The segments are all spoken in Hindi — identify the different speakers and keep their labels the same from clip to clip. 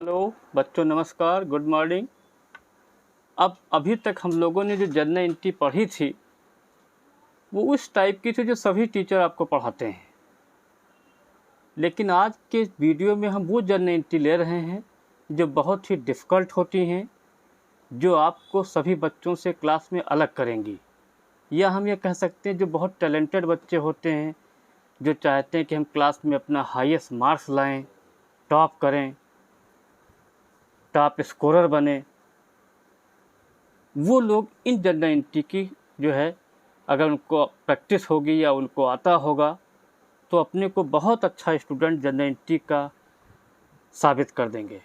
Speaker 1: हेलो बच्चों, नमस्कार, गुड मॉर्निंग। अब अभी तक हम लोगों ने जो जनरल एंट्री पढ़ी थी वो उस टाइप की थी जो सभी टीचर आपको पढ़ाते हैं, लेकिन आज के वीडियो में हम वो जनरल एंट्री ले रहे हैं जो बहुत ही डिफ़िकल्ट होती हैं, जो आपको सभी बच्चों से क्लास में अलग करेंगी। या हम ये कह सकते हैं जो बहुत टैलेंटेड बच्चे होते हैं, जो चाहते हैं कि हम क्लास में अपना हाईएस्ट मार्क्स लाएं, टॉप करें, टॉप स्कोरर बने, वो लोग इन जनरल एंट्री की जो है अगर उनको प्रैक्टिस होगी या उनको आता होगा तो अपने को बहुत अच्छा स्टूडेंट जनरल एंट्री का साबित कर देंगे।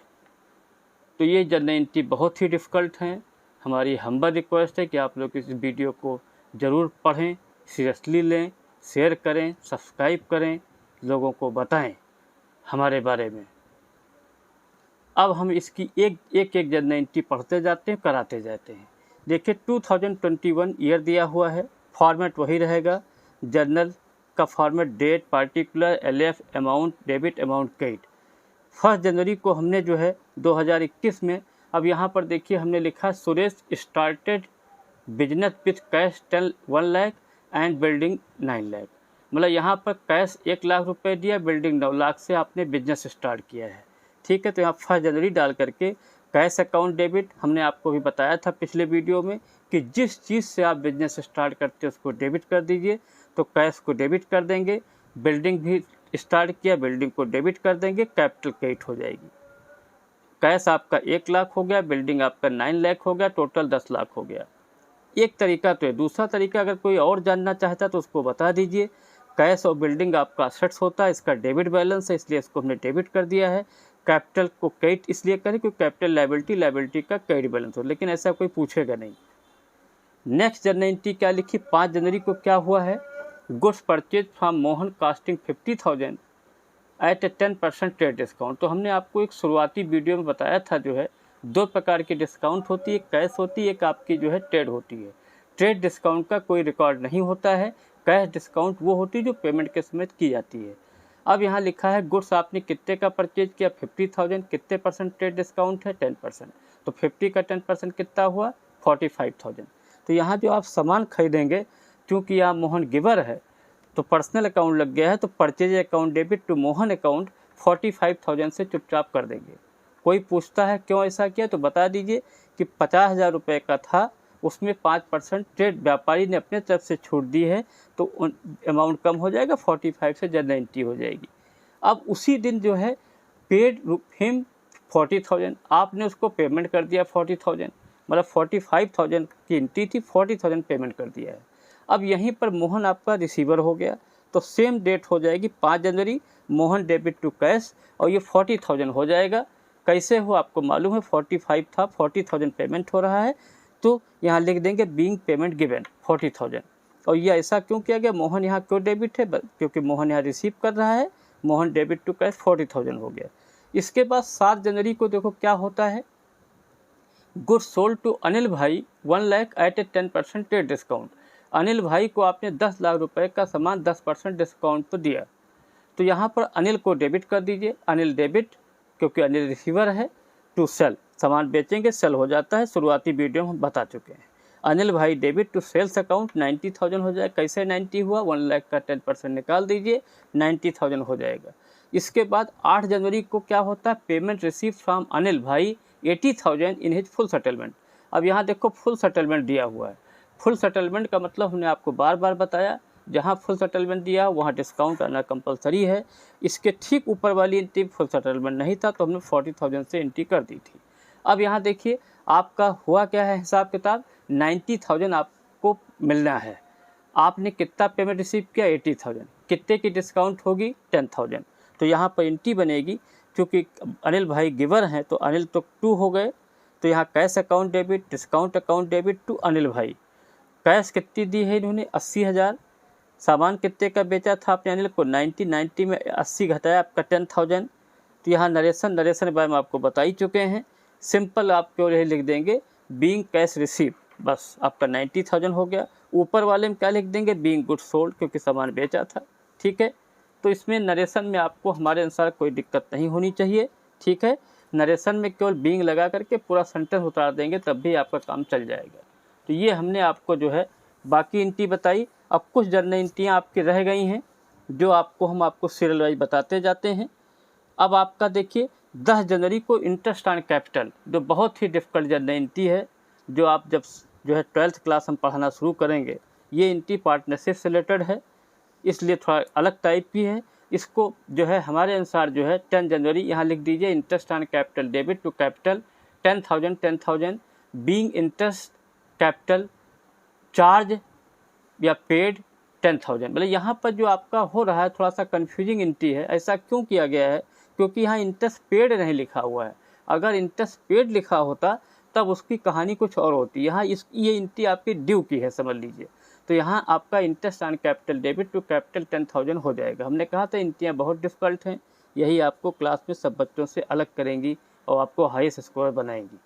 Speaker 1: तो ये जनरल एंट्री बहुत ही डिफ़िकल्ट हैं। हमारी हम्बल रिक्वेस्ट है कि आप लोग इस वीडियो को ज़रूर पढ़ें, सीरियसली लें, शेयर करें, सब्सक्राइब करें, लोगों को बताएं हमारे बारे में। अब हम इसकी एक जनरल एंट्री पढ़ते जाते हैं, कराते जाते हैं। देखिए 2021 ईयर दिया हुआ है, फॉर्मेट वही रहेगा। जर्नल का format date, particular, LF, amount, debit, amount, credit. 1 जनवरी को हमने जो है 2021 में, अब यहाँ पर देखिए हमने लिखा Suresh started business with cash 1 lakh and building 9 lakh. मतलब यहाँ पर कैश 1 लाख रुपए दिया, बिल्डिंग 9 लाख से आपने बिजनेस स्टार्ट किया है। ठीक है, तो यहाँ 1 जनवरी डाल करके कैश अकाउंट डेबिट, हमने आपको भी बताया था पिछले वीडियो में कि जिस चीज़ से आप बिजनेस स्टार्ट करते हैं उसको डेबिट कर दीजिए, तो कैश को डेबिट कर देंगे। बिल्डिंग भी स्टार्ट किया, बिल्डिंग को डेबिट कर देंगे, कैपिटल क्रेडिट हो जाएगी। कैश आपका 1 लाख हो गया, बिल्डिंग आपका 9 लाख हो गया, टोटल 10 लाख हो गया। एक तरीका तो है। दूसरा तरीका अगर कोई और जानना चाहता तो उसको बता दीजिए। कैश और बिल्डिंग आपका असेट्स होता है, इसका डेबिट बैलेंस है, इसलिए इसको हमने डेबिट कर दिया है। कैपिटल को क्रेडिट इसलिए करें क्योंकि कैपिटल लायबिलिटी का क्रेडिट बैलेंस हो, लेकिन ऐसा कोई पूछेगा नहीं। नेक्स्ट जनरल एंट्री क्या लिखी, 5 जनवरी को क्या हुआ है, goods purchase from Mohan costing 50,000 at a 10% trade discount. तो हमने आपको एक शुरुआती वीडियो में बताया था जो है 2 प्रकार की डिस्काउंट होती है, कैश होती है, एक आपकी जो है ट्रेड होती है। ट्रेड डिस्काउंट का कोई रिकॉर्ड नहीं होता है, कैश डिस्काउंट वो होती है जो पेमेंट के समय की जाती है। अब यहाँ लिखा है गुड्स आपने कितने का परचेज किया, 50,000, कितने परसेंट ट्रेड डिस्काउंट है, 10%। तो 50 का 10% कितना हुआ, 45,000। तो यहाँ जो आप सामान खरीदेंगे, क्योंकि यहाँ मोहन गिवर है तो पर्सनल अकाउंट लग गया है, तो purchase account debit to Mohan account 45,000 से चुपचाप कर देंगे। कोई पूछता है क्यों ऐसा किया तो बता दीजिए कि 50,000 रुपये का था, उसमें 5% ट्रेड व्यापारी ने अपने तरफ से छूट दी है, तो अमाउंट कम हो जाएगा, 45 से जनरल एंट्री हो जाएगी। अब उसी दिन जो है पेड हिम 40,000, आपने उसको पेमेंट कर दिया 40,000, मतलब 45,000 की एंट्री थी, 40,000 पेमेंट कर दिया है। अब यहीं पर मोहन आपका रिसीवर हो गया, तो सेम डेट हो जाएगी 5 जनवरी, मोहन डेबिट टू कैश, और ये 40,000 हो जाएगा। कैसे हो आपको मालूम है, 45 था, 40,000 पेमेंट हो रहा है, तो यहाँ लिख देंगे बीइंग पेमेंट गिवन 40,000। और ये ऐसा क्यों किया गया, मोहन यहाँ क्यों डेबिट है, क्योंकि मोहन यहाँ रिसीव कर रहा है, मोहन डेबिट टू कैश 40,000 हो गया। इसके बाद 7 जनवरी को देखो क्या होता है, गुड्स सोल्ड टू अनिल भाई 1 lakh eight a 10% trade discount. Anil भाई को आपने 10 लाख रुपए का सामान 10% डिस्काउंट पर दिया, तो यहाँ पर अनिल को डेबिट कर दीजिए, अनिल डेबिट, क्योंकि अनिल रिसीवर है, टू सेल, सामान बेचेंगे सेल हो जाता है, शुरुआती वीडियो में हम बता चुके हैं। अनिल भाई डेबिट टू सेल्स अकाउंट 90,000 हो जाएगा। कैसे 90 हुआ, 1 लाख का 10% निकाल दीजिए, 90,000 हो जाएगा। इसके बाद 8 जनवरी को क्या होता है, पेमेंट रिसीव फ्रॉम अनिल भाई 80,000 इन हिज फुल सेटलमेंट। अब यहाँ देखो फुल सेटलमेंट दिया हुआ है। फुल सेटलमेंट का मतलब हमने आपको बार बार बताया, जहाँ फुल सेटलमेंट दिया वहाँ डिस्काउंट आना कंपलसरी है। इसके ठीक ऊपर वाली एंट्री फुल सेटलमेंट नहीं था, तो हमने 40,000 से एंट्री कर दी थी। अब यहाँ देखिए आपका हुआ क्या है हिसाब किताब, 90,000 आपको मिलना है। आपने कितना पेमेंट रिसीव किया, 80,000, कितने की डिस्काउंट होगी, 10,000। तो यहाँ पर एंट्री बनेगी, क्योंकि अनिल भाई गिवर हैं तो अनिल तो 2 हो गए, तो यहाँ cash account debit, discount account debit to Anil भाई। कैश कितनी दी है इन्होंने, 80,000। सामान कितने का बेचा था आपने अनिल को, 90 में 80 घटाया आपका 10,000। तो यहाँ नरेशन के बारे में आपको बता ही चुके हैं। सिंपल आप क्यों यही लिख देंगे बीइंग कैश रिसीव, बस आपका 90,000 हो गया। ऊपर वाले में क्या लिख देंगे, बीइंग गुड सोल्ड, क्योंकि सामान बेचा था। ठीक है, तो इसमें नरेशन में आपको हमारे अनुसार कोई दिक्कत नहीं होनी चाहिए। ठीक है, नरेशन में केवल बीइंग लगा करके पूरा सेंटेंस उतार देंगे तब भी आपका काम चल जाएगा। तो ये हमने आपको जो है बाकी एंट्री बताई। अब कुछ जनरल एंट्रियाँ आपकी रह गई हैं जो हम आपको सीरियल वाइज बताते जाते हैं। अब आपका देखिए 10 जनवरी को इंटरेस्ट ऑन कैपिटल, जो बहुत ही डिफ़िकल्ट जनरल एंट्री है, जो आप जब जो है 12th क्लास हम पढ़ाना शुरू करेंगे। ये एंट्री पार्टनरशिप से रिलेटेड है, इसलिए थोड़ा अलग टाइप की है। इसको जो है हमारे अनुसार जो है 10 जनवरी यहाँ लिख दीजिए, interest on capital debit to capital 10,000 being interest capital charge या पेड 10,000। मतलब यहाँ पर जो आपका हो रहा है थोड़ा सा कन्फ्यूजिंग एंट्री है। ऐसा क्यों किया गया है? क्योंकि यहाँ इंटरेस्ट पेड नहीं लिखा हुआ है। अगर इंटरेस्ट पेड लिखा होता तब उसकी कहानी कुछ और होती। यहाँ ये एंट्री आपकी ड्यू की है, समझ लीजिए। तो यहाँ आपका interest on capital debit to capital 10,000 हो जाएगा। हमने कहा था एंट्रियाँ बहुत डिफ़िकल्ट हैं, यही आपको क्लास में सब बच्चों से अलग करेंगी और आपको हाईएस्ट स्कोर बनाएंगी।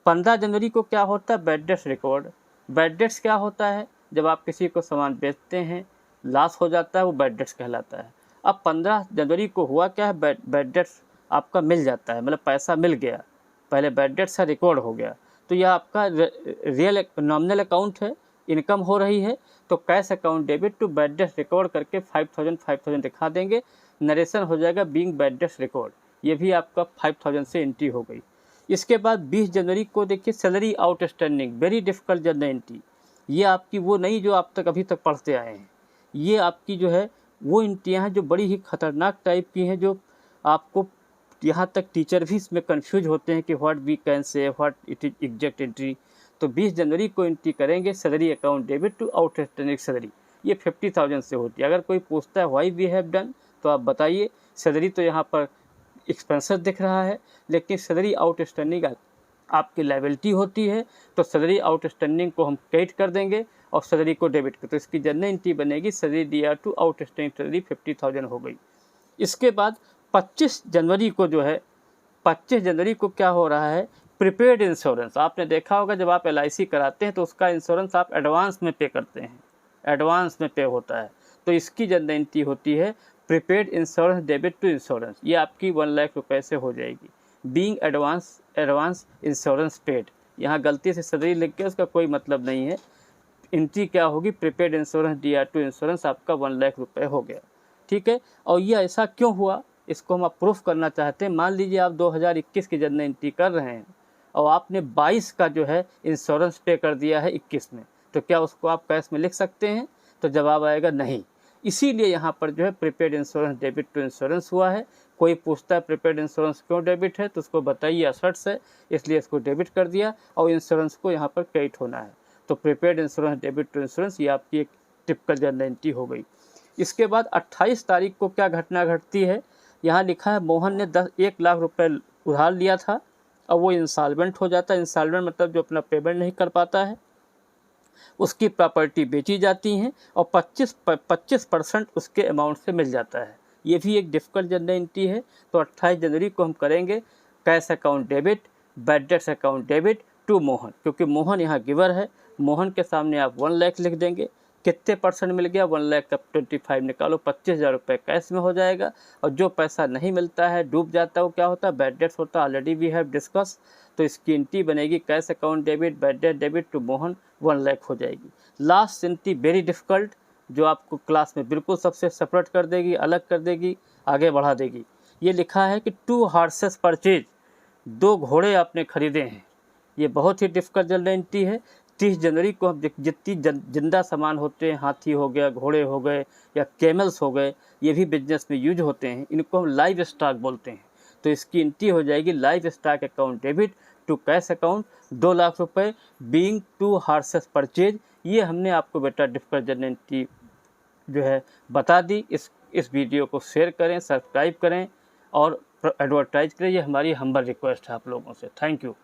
Speaker 1: 15 जनवरी को क्या होता है? Bad debts record. Bad debts क्या होता है? जब आप किसी को सामान बेचते हैं, लॉस हो जाता है, वो बैड डेट्स कहलाता है। अब 15 जनवरी को हुआ क्या है? बैड डेट्स आपका मिल जाता है, मतलब पैसा मिल गया। पहले बैड डेट्स का रिकॉर्ड हो गया, तो यह आपका रियल नॉमिनल अकाउंट है, इनकम हो रही है। तो cash account debit to bad debts record करके 5,000 दिखा देंगे। नरेशन हो जाएगा बीइंग बैड डेट्स रिकॉर्ड, ये भी आपका 5,000 से एंट्री हो गई। इसके बाद 20 जनवरी को देखिए salary outstanding, very difficult general entry. ये आपकी वो नहीं जो आप तक अभी तक पढ़ते आए हैं, ये आपकी जो है वो एंट्रियाँ हैं जो बड़ी ही खतरनाक टाइप की हैं, जो आपको यहाँ तक टीचर भी इसमें कंफ्यूज होते हैं कि what we can say, what it is exact entry. तो 20 जनवरी को एंट्री करेंगे salary account debit to outstanding salary, ये 50,000 से होती है। अगर कोई पूछता है व्हाई वी हैव डन, तो आप बताइए। सैलरी तो यहाँ पर एक्सपेंसेस दिख रहा है, लेकिन सैलरी आउटस्टैंडिंग आपकी लायबिलिटी होती है। तो सैलरी आउटस्टैंडिंग को हम क्रेडिट कर देंगे और सैलरी को डेबिट कर, तो इसकी जनरल एंट्री बनेगी salary DR to outstanding salary 50,000 हो गई। इसके बाद 25 जनवरी को जो है 25 जनवरी को क्या हो रहा है? Prepaid insurance. आपने देखा होगा जब आप LIC कराते हैं तो उसका इंश्योरेंस आप एडवांस में पे करते हैं, एडवांस में पे होता है। तो इसकी जनरल एंट्री होती है prepaid insurance debit to insurance, ये आपकी 1 लाख रुपये से हो जाएगी। बीइंग एडवांस इंश्योरेंस पेड, यहाँ गलती से सैलरी लिख के उसका कोई मतलब नहीं है। एंट्री क्या होगी? Prepaid insurance DR to insurance, आपका 1 लाख रुपये हो गया। ठीक है, और ये ऐसा क्यों हुआ इसको हम आप प्रूफ करना चाहते हैं। मान लीजिए आप 2021 की जनरल एंट्री कर रहे हैं और आपने 22 का जो है इंश्योरेंस पे कर दिया है 21 में, तो क्या उसको आप कैश में लिख सकते हैं? तो जवाब आएगा नहीं। इसीलिए यहाँ पर जो है prepaid insurance debit to insurance हुआ है। कोई पूछता है प्रीपेड इंश्योरेंस क्यों डेबिट है, तो उसको बताइए असर्ट्स है, इसलिए इसको डेबिट कर दिया और इंश्योरेंस को यहाँ पर क्रेडिट होना है। तो prepaid insurance debit to insurance, ये आपकी एक टिपिकल जनरल एंट्री हो गई। इसके बाद 28 तारीख को क्या घटना घटती है? यहाँ लिखा है मोहन ने 1 लाख रुपए उधार लिया था और वो इंसॉल्वेंट हो जाता है। इंसॉल्वेंट मतलब जो अपना पेमेंट नहीं कर पाता है, उसकी प्रॉपर्टी बेची जाती हैं और 25% उसके अमाउंट से मिल जाता है। ये भी एक डिफ़िकल्ट जनरल एंट्री है। तो 28 जनवरी को हम करेंगे cash account debit, bad debts account debit to Mohan, क्योंकि मोहन यहाँ गिवर है। मोहन के सामने आप 1 लाख लिख देंगे। कितने परसेंट मिल गया? 1 लाख का 25 निकालो, 25,000 रुपये कैश में हो जाएगा। और जो पैसा नहीं मिलता है, डूब जाता है, वो क्या होता है? बैड डेट्स होता है, ऑलरेडी वी हैव डिस्कस। तो इसकी एंट्री बनेगी cash account debit bad debt debit to Mohan, 1 lakh हो जाएगी। लास्ट एंट्री वेरी डिफ़िकल्ट, जो आपको क्लास में बिल्कुल सबसे सेपरेट कर देगी, अलग कर देगी, आगे बढ़ा देगी। ये लिखा है कि 2 हॉर्सेस परचेज, 2 घोड़े आपने खरीदे हैं। ये बहुत ही डिफ़िकल्ट जनरल एंट्री है। 30 जनवरी को हम जितनी जिंदा सामान होते हैं, हाथी हो गया, घोड़े हो गए या कैमल्स हो गए, ये भी बिजनेस में यूज होते हैं, इनको हम लाइव स्टॉक बोलते हैं। तो इसकी एंट्री हो जाएगी live stock account debit to cash account 2 lakh रुपये बीइंग 2 हॉर्सेस परचेज। ये हमने आपको बेटा डिफ़िकल्ट जनरल एंट्री जो है बता दी। इस वीडियो को शेयर करें, सब्सक्राइब करें और एडवर्टाइज करें, ये हमारी हम्बल रिक्वेस्ट है आप लोगों से। Thank you.